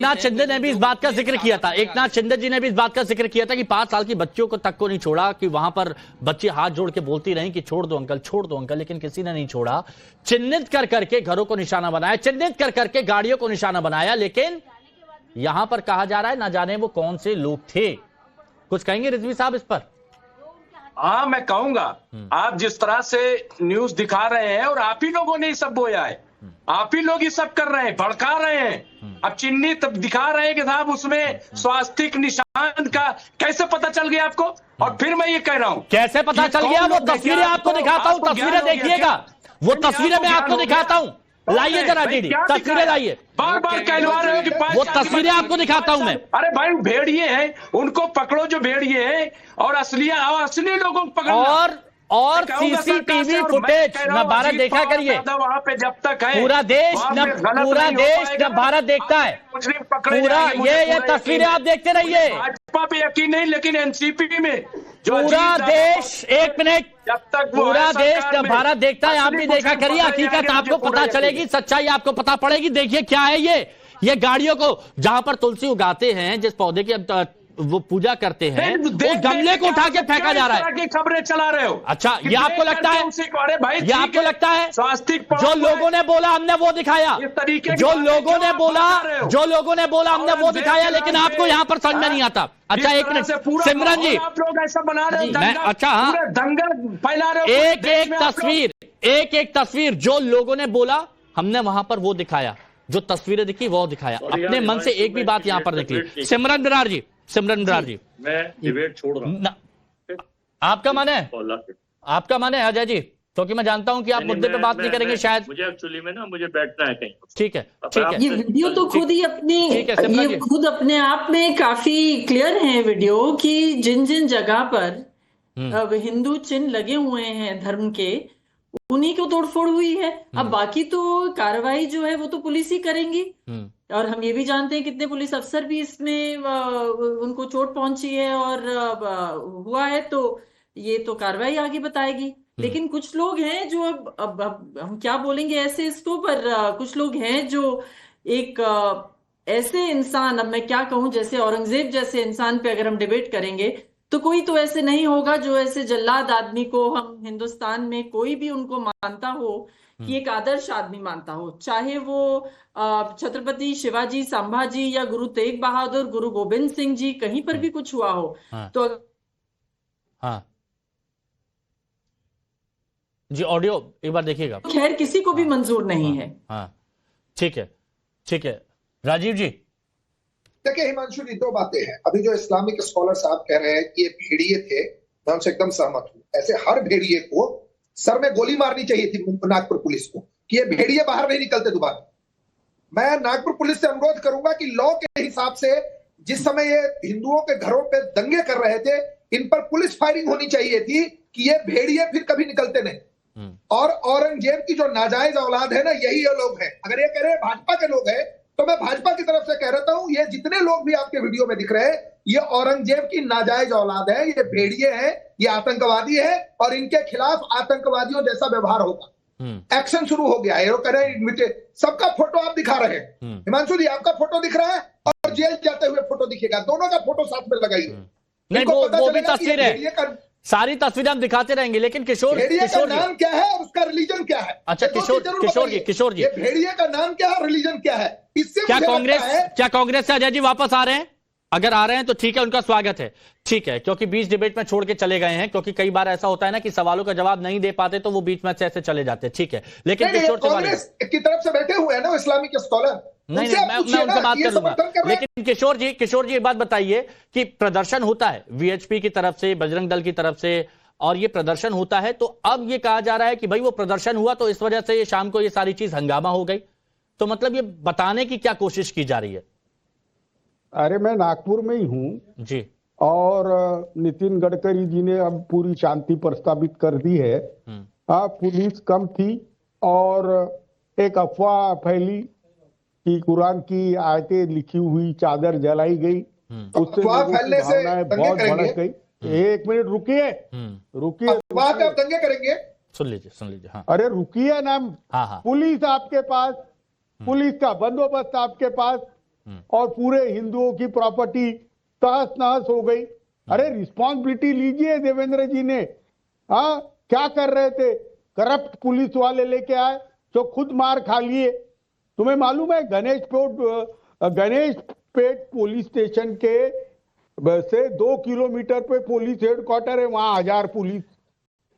एकनाथ शिंदे ने भी इस बात का जिक्र किया था, एकनाथ शिंदे जी ने भी इस बात का जिक्र किया था कि 5 साल की बच्चियों को तक को नहीं छोड़ा, कि वहां पर बच्चे हाथ जोड़ के बोलती रहीं कि छोड़ दो अंकल, छोड़ दो अंकल, लेकिन किसी ने नहीं छोड़ा। चिन्हित कर करके घरों को निशाना बनाया, चिन्हित कर करके गाड़ियों को निशाना बनाया, लेकिन यहां पर कहा जा रहा है ना जाने वो कौन से लोग थे। कुछ कहेंगे रिजवी साहब इस पर? हाँ, मैं कहूंगा, आप जिस तरह से न्यूज दिखा रहे हैं और आप ही लोगों ने ये सब बोया है, आप ही लोग ये सब कर रहे हैं, भड़का रहे हैं। अब चिन्हित दिखा रहे हैं कि साहब उसमें स्वास्तिक निशान का कैसे पता चल गया आपको? और फिर मैं ये कह रहा हूं, कैसे पता चल गया? वो तस्वीरें आपको दिखाता हूं, तस्वीरें देखिएगा, वो तस्वीरें मैं आपको दिखाता हूं, लाइए जरा डीडी, तस्वीरें लाइए। बार बार कहलवा रहे हो कि वो तस्वीरें आपको दिखाता हूं मैं। अरे भाई, भेड़िए हैं, उनको पकड़ो जो भेड़िए हैं, और असली लोगों को पकड़ो। और सीसीटीवी फुटेज न भारत देखा करिए, वहां पे जब तक है पूरा देश न भारत देखता है, पूरा ये तस्वीरें आप देखते रहिए। भाजपा पे यकीन नहीं, लेकिन एनसीपी में पूरा देश, एक मिनट, जब तक पूरा देश न भारत देखता है। आप भी देखा करिए, हकीकत आपको पता चलेगी, सच्चाई आपको पता पड़ेगी। देखिए क्या है ये गाड़ियों को, जहां पर तुलसी उगाते हैं, जिस पौधे की वो पूजा करते हैं, उस गमले को उठा के फेंका जा रहा है। खबरें चला रहे हो? अच्छा, ये आपको लगता है? ये आपको लगता है? स्वास्तिक जो लोगों ने बोला हमने वो दिखाया, जो लोगों ने बोला हमने वो दिखाया, लेकिन आपको यहाँ पर समझ में नहीं आता। अच्छा एक मिनट सिमरन जी, आप लोग ऐसा बना रहे हो, मैं अच्छा हाँ, दंगल फैला रहे हो। एक एक तस्वीर जो लोगों ने बोला हमने वहां पर वो दिखाया, जो तस्वीरें दिखी वो दिखाया, अपने मन से एक भी बात यहाँ पर निकली। सिमरन बरार जी, मैं डिबेट छोड़ रहा हूं। आपका मन है? आपका मन है अजय जी? क्योंकि मैं जानता हूं कि आप मुद्दे पे बात नहीं करेंगे शायद। मुझे एक्चुअली में ना मुझे बैठना है कहीं। ठीक है। ये वीडियो तो खुद ही ये खुद अपने आप में काफी क्लियर है वीडियो, कि जिन जिन जगह पर हिंदू चिन्ह लगे हुए हैं धर्म के, उन्हीं को तोड़फोड़ हुई है। अब बाकी तो कार्रवाई जो है वो तो पुलिस ही करेंगी, और हम ये भी जानते हैं कितने पुलिस अफसर भी इसमें उनको चोट पहुंची है और हुआ है, तो ये तो कार्रवाई आगे बताएगी। लेकिन कुछ लोग हैं जो अब हम क्या बोलेंगे ऐसे इसको, पर कुछ लोग हैं जो एक ऐसे इंसान, अब मैं क्या कहूं, जैसे औरंगजेब जैसे इंसान पे अगर हम डिबेट करेंगे तो कोई तो ऐसे नहीं होगा जो ऐसे जल्लाद आदमी को हम हिंदुस्तान में कोई भी उनको मानता हो कि एक आदर्श आदमी मानता हो, चाहे वो छत्रपति शिवाजी, संभाजी या गुरु तेग बहादुर, गुरु गोविंद सिंह जी, कहीं पर भी कुछ हुआ हो। तो हाँ जी, ऑडियो एक बार देखिएगा। खैर किसी को भी मंजूर नहीं है। हाँ ठीक है राजीव जी। देखिए हिमांशु जी, दो बातें हैं। अभी जो इस्लामिक स्कॉलर साहब कह रहे हैं कि ये भेड़िए थे, मैं उनसे एकदम सहमत हूं। ऐसे हर भेड़िए को सर में गोली मारनी चाहिए थी नागपुर पुलिस को, कि ये भेड़िए बाहर नहीं निकलते दोबारा। मैं नागपुर पुलिस से अनुरोध करूंगा कि लॉ के हिसाब से जिस समय ये हिंदुओं के घरों पे दंगे कर रहे थे, इन पर पुलिस फायरिंग होनी चाहिए थी कि ये भेड़िए फिर कभी निकलते नहीं। और औरंगजेब की जो नाजायज औलाद है ना, यही ये लोग हैं। अगर ये कह रहे हैं भाजपा के लोग हैं, तो मैं भाजपा की तरफ से कह रहा हूं, ये जितने लोग भी आपके वीडियो में दिख रहे हैं, ये औरंगजेब की नाजायज औलाद है, ये भेड़िए हैं, ये आतंकवादी है, और इनके खिलाफ आतंकवादियों जैसा व्यवहार होगा। एक्शन शुरू हो गया है। वो कह रहे हैं सबका फोटो आप दिखा रहे हैं। हिमांशु जी, आपका फोटो दिख रहा है और जेल जाते हुए फोटो दिखेगा, दोनों का फोटो साथ में लगाइए। नहीं, वो भी तस्वीर है, सारी तस्वीरें हम दिखाते रहेंगे। लेकिन किशोर का नाम क्या है और उसका रिलीजन क्या है? अच्छा किशोर जी, भेड़िए का नाम क्या है, रिलीजन क्या है? इससे क्या कांग्रेस से अजय जी वापस आ रहे हैं? अगर आ रहे हैं तो ठीक है, उनका स्वागत है। ठीक है, क्योंकि बीच डिबेट में छोड़ के चले गए हैं, क्योंकि कई बार ऐसा होता है ना कि सवालों का जवाब नहीं दे पाते तो वो बीच में से ऐसे चले जाते हैं। ठीक है, लेकिन कांग्रेस की तरफ से बैठे हुए हैं ना इस्लामिक स्कॉलर। नहीं, मैं उनसे बात कर लूंगा। लेकिन किशोर जी एक बात बताइए कि प्रदर्शन होता है वीएचपी की तरफ से, बजरंग दल की तरफ से, और ये प्रदर्शन होता है, तो अब ये कहा जा रहा है कि भाई वो प्रदर्शन हुआ तो इस वजह से ये शाम को ये सारी चीज हंगामा हो गई। तो मतलब ये बताने की क्या कोशिश की जा रही है? अरे मैं नागपुर में ही हूँ जी, और नितिन गडकरी जी ने अब पूरी शांति प्रस्तावित कर दी है। पुलिस कम थी और एक अफवाह फैली कि कुरान की आयतें लिखी हुई चादर जलाई गई, उससे भावनाएं बहुत भड़क गई। एक मिनट रुकिए, आप दंगे करेंगे? सुन लीजिए। हाँ, अरे रुकिए ना। हाँ, पुलिस आपके पास, पुलिस का बंदोबस्त आपके पास, और पूरे हिंदुओं की प्रॉपर्टी तहस नहस हो गई। अरे रिस्पॉन्सिबिलिटी लीजिए देवेंद्र जी ने। हाँ, क्या कर रहे थे? करप्ट पुलिस वाले लेके आए जो खुद मार खा लिए। तुम्हें मालूम है गणेश पेट पुलिस स्टेशन के से 2 किलोमीटर पे पुलिस हेडक्वार्टर है, वहां 1000 पुलिस,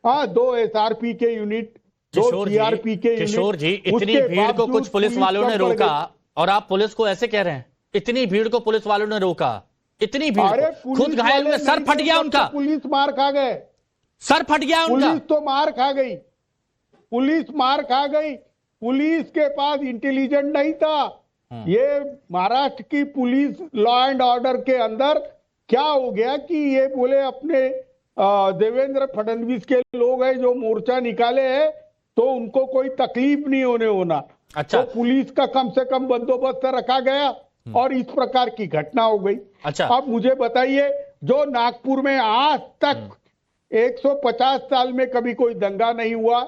हाँ 2 SRP के यूनिट, 2 CRP के यूनिट। किशोर जी, इतनी भीड़ को कुछ पुलिस वालों ने रोका और आप पुलिस को ऐसे कह रहे हैं? इतनी भीड़ को पुलिस वालों ने रोका, इतनी भीड़ को, खुद घायल हुए, सर फट गया उनका, पुलिस मार खा गए, सर फट गया उनका। पुलिस तो मार खा गई, पुलिस मार खा गई। पुलिस के पास इंटेलिजेंट नहीं था। ये महाराष्ट्र की पुलिस लॉ एंड ऑर्डर के अंदर क्या हो गया कि ये बोले अपने देवेंद्र फडणवीस के लोग हैं जो मोर्चा निकाले हैं तो उनको कोई तकलीफ नहीं होना। अच्छा। तो पुलिस का कम से कम बंदोबस्त रखा गया और इस प्रकार की घटना हो गई। अच्छा। अब मुझे बताइए, जो नागपुर में आज तक 150 साल में कभी कोई दंगा नहीं हुआ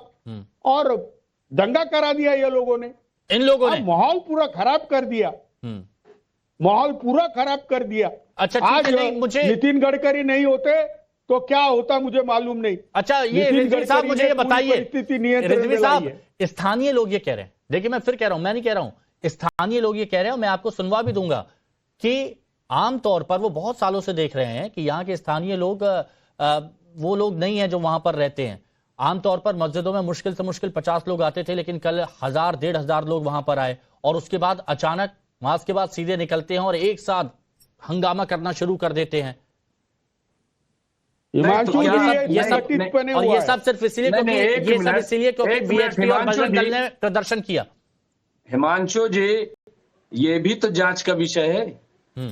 और दंगा करा दिया ये लोगों ने, इन लोगों ने माहौल पूरा खराब कर दिया, माहौल पूरा खराब कर दिया। अच्छा, आज मुझे नितिन गडकरी नहीं होते तो क्या होता मुझे मालूम नहीं। अच्छा, ये रिजवी साहब मुझे ये बताइए, रिजवी साहब, स्थानीय लोग ये कह रहे हैं, देखिए मैं फिर कह रहा हूं, मैं नहीं कह रहा हूं, स्थानीय लोग ये कह रहे हैं, मैं आपको सुनवा भी दूंगा कि आमतौर पर वो बहुत सालों से देख रहे हैं कि यहाँ के स्थानीय लोग वो लोग नहीं है जो वहां पर रहते हैं। आमतौर पर मस्जिदों में मुश्किल से मुश्किल 50 लोग आते थे, लेकिन कल 1000-1500 लोग वहां पर आए और उसके बाद अचानक वहां के बाद सीधे निकलते हैं और एक साथ हंगामा करना शुरू कर देते हैं। ये सब सिर्फ इसलिए क्योंकि बीएचपी और बजरंग दल ने प्रदर्शन किया। हिमांशु जी, ये भी तो जांच का विषय है।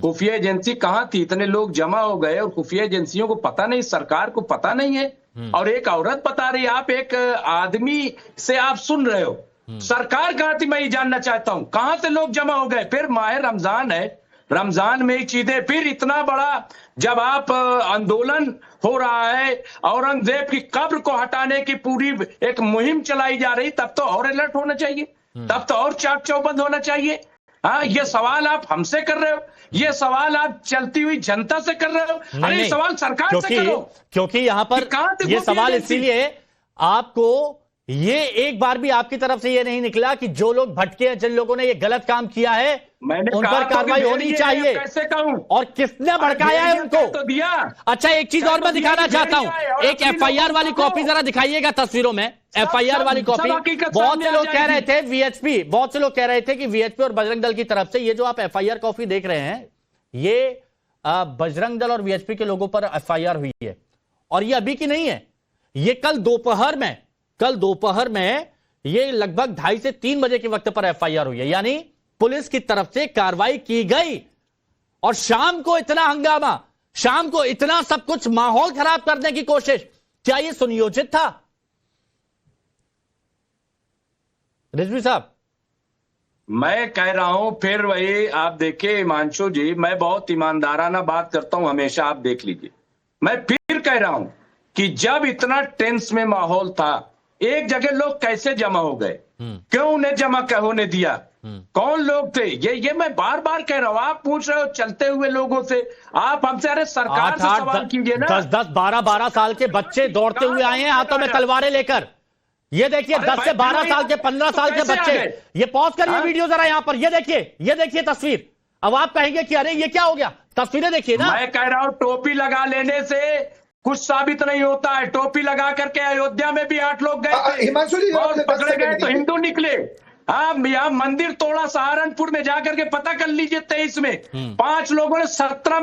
खुफिया एजेंसी कहाँ थी? इतने लोग जमा हो गए और खुफिया एजेंसियों को पता नहीं, सरकार को पता नहीं है। और एक औरत बता रही, आप एक आदमी से आप सुन रहे हो, सरकार कहाँ थी? मैं ये जानना चाहता हूं, कहां से लोग जमा हो गए? फिर माह रमजान है, रमजान में ही चीजें, फिर इतना बड़ा जब आप आंदोलन हो रहा है, औरंगजेब की कब्र को हटाने की पूरी एक मुहिम चलाई जा रही, तब तो और अलर्ट होना चाहिए, तब तो और चाक चौबंद होना चाहिए। हाँ, ये सवाल आप हमसे कर रहे हो, ये सवाल आप चलती हुई जनता से कर रहे हो? अरे सवाल सरकार से करो, क्योंकि यहां पर ये सवाल इसीलिए आपको, ये एक बार भी आपकी तरफ से ये नहीं निकला कि जो लोग भटके हैं, जिन लोगों ने ये गलत काम किया है, उन पर कार्रवाई होनी चाहिए। कैसे कहूं? और किसने भड़काया है उनको? तो दिया। अच्छा, एक चीज और मैं दिखाना चाहता हूं, एक FIR वाली कॉपी जरा दिखाइएगा तस्वीरों में, FIR वाली कॉपी। बहुत से लोग कह रहे थे VHP, बहुत से लोग कह रहे थे कि VHP और बजरंग दल की तरफ से ये जो आप FIR कॉपी देख रहे हैं, ये बजरंग दल और VHP के लोगों पर FIR हुई है। और ये अभी की नहीं है, ये कल दोपहर में ये लगभग 2:30 से 3 बजे के वक्त पर FIR हुई है, यानी पुलिस की तरफ से कार्रवाई की गई। और शाम को इतना हंगामा, शाम को इतना सब कुछ, माहौल खराब करने की कोशिश, क्या यह सुनियोजित था? रिजवी साहब, मैं कह रहा हूं फिर वही, आप देखिए हिमांशु जी, मैं बहुत ईमानदाराना बात करता हूं हमेशा, आप देख लीजिए। मैं फिर कह रहा हूं कि जब इतना टेंस में माहौल था, एक जगह लोग कैसे जमा हो गए? क्यों उन्हें जमा होने दिया? कौन लोग थे ये मैं बार बार कह रहा हूं। आप पूछ रहे हो चलते हुए लोगों से, आप हमसे, अरे सरकार से सवाल कीजिए ना। 10-10, 12-12 साल के बच्चे दौड़ते हुए आए हैं हाथों में तलवारें लेकर। ये देखिए, 10 से 12 साल के, 15 साल के बच्चे। ये पॉज करिए वीडियो जरा यहां पर, ये देखिए तस्वीर। अब आप कहेंगे कि अरे ये क्या हो गया, तस्वीरें देखिए ना। मैं कह रहा हूं टोपी लगा लेने से कुछ साबित नहीं होता है। टोपी लगा करके अयोध्या में भी 8 लोग गए थे, हिमांशु जी और पकड़े गए तो हिंदू निकले। हाँ, यहाँ मंदिर तोड़ा सहारनपुर में जाकर के पता कर लीजिए। 23 में 5 लोगों ने 17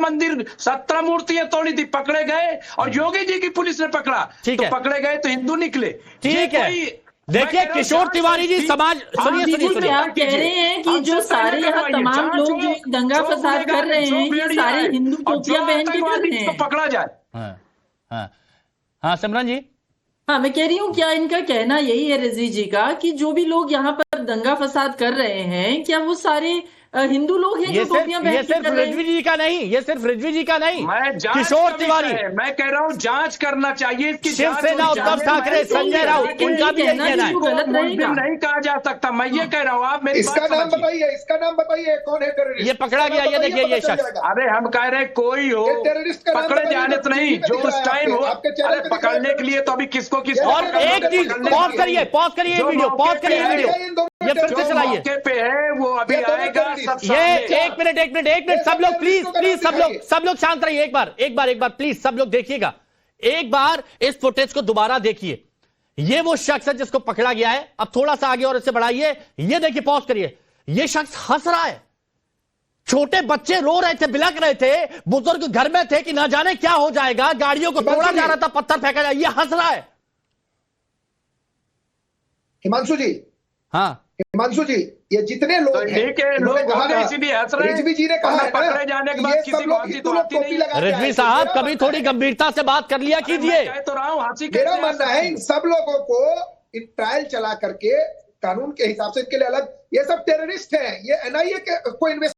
मूर्तियां तोड़ी थी, पकड़े गए। और योगी जी की पुलिस ने पकड़ा तो पकड़े गए तो हिंदू निकले। ठीक है, देखिए किशोर तिवारी जी, समाज, सुनिए, आप कह रहे हैं कि जो सारे यहाँ तमाम लोग जो दंगा फसाद कर रहे हैं, ये सारे हिंदू टोपियां पहन के कर रहे हैं, पकड़ा जाए। हाँ सिमरन जी। हाँ, मैं कह रही हूँ, क्या इनका कहना यही है रिजवी जी का कि जो भी लोग यहाँ पर दंगा फसाद कर रहे हैं, क्या वो सारे हिंदू लोग हैं जो टोपियां पहन ये के सिर्फ कर रहे हैं। रिजवी जी का नहीं, ये सिर्फ रिजवी जी का नहीं, मैं जांच किशोर का विषय तिवारी, है। मैं कह रहा हूँ जांच करना चाहिए इसकी। शिवसेना, उद्धव ठाकरे, संजय राउत, उनका भी यही कहना है। गलत रहेगा। नहीं कहा जा सकता। मैं ये कह रहा हूँ, आप मेरी इसका बात नाम समझिए। बताइए, इसका नाम बताइए, कौन है टेररिस्ट? ये पकड़ा गया, ये देखिए ये शख्स। अरे हम कह रहे हैं कोई हो, ये टेररिस्ट का नाम पकड़े बताइए, जाने तो नहीं, जो उस टाइम हो। आपके चैनल अरे पे दिख रहा है पकड़ने के लिए तो अभी किसको किस और एक चीज, पॉज करिए ये वीडियो, पॉज करिए ये वीडियो, ये फिर से चलाइए। मौके पे है वो अभी ये दोनों आएगा टेररिस्ट। सब ये सामने। एक मिनट सब लोग प्लीज सब लोग शांत रहिए। एक बार प्लीज सब लोग देखिएगा, एक बार इस फुटेज को दोबारा देखिए। ये वो शख्स है जिसको पकड़ा गया है। अब थोड़ा सा आगे और इससे बढ़ाइए, ये देखिए, पॉज करिए। ये शख्स हंस रहा है, छोटे बच्चे रो रहे थे, बिलक रहे थे, बुजुर्ग घर में थे कि ना जाने क्या हो जाएगा, गाड़ियों को तोड़ा जा रहा था, पत्थर फेंका जा, ये हंस रहा है। हिमांशु जी, हाँ हिमांशु जी, ये जितने लोग तो हैं, ठीक है, लोग कहा होंगे ना, इसीलिए हंस रहे हैं। रिजवी जी ने कहा है ना, पकड़े जाने के बाद ये किसी सब को लोग हंसी हिंदू तो लोग आती टोपी नहीं। लगा के रिजवी आए। साहब मेरा कभी मानना थोड़ी है- गंभीरता से बात कर लिया कीजिए। मैं कह तो रहा हूँ हंसी मेरा कैसे आ मानना है सकती इन सब लोगों को इन ट्रायल चला करके कानून के हिसाब से इनके लिए अलग, ये सब टेररिस्ट हैं, ये एनआईए को इन्वेस्ट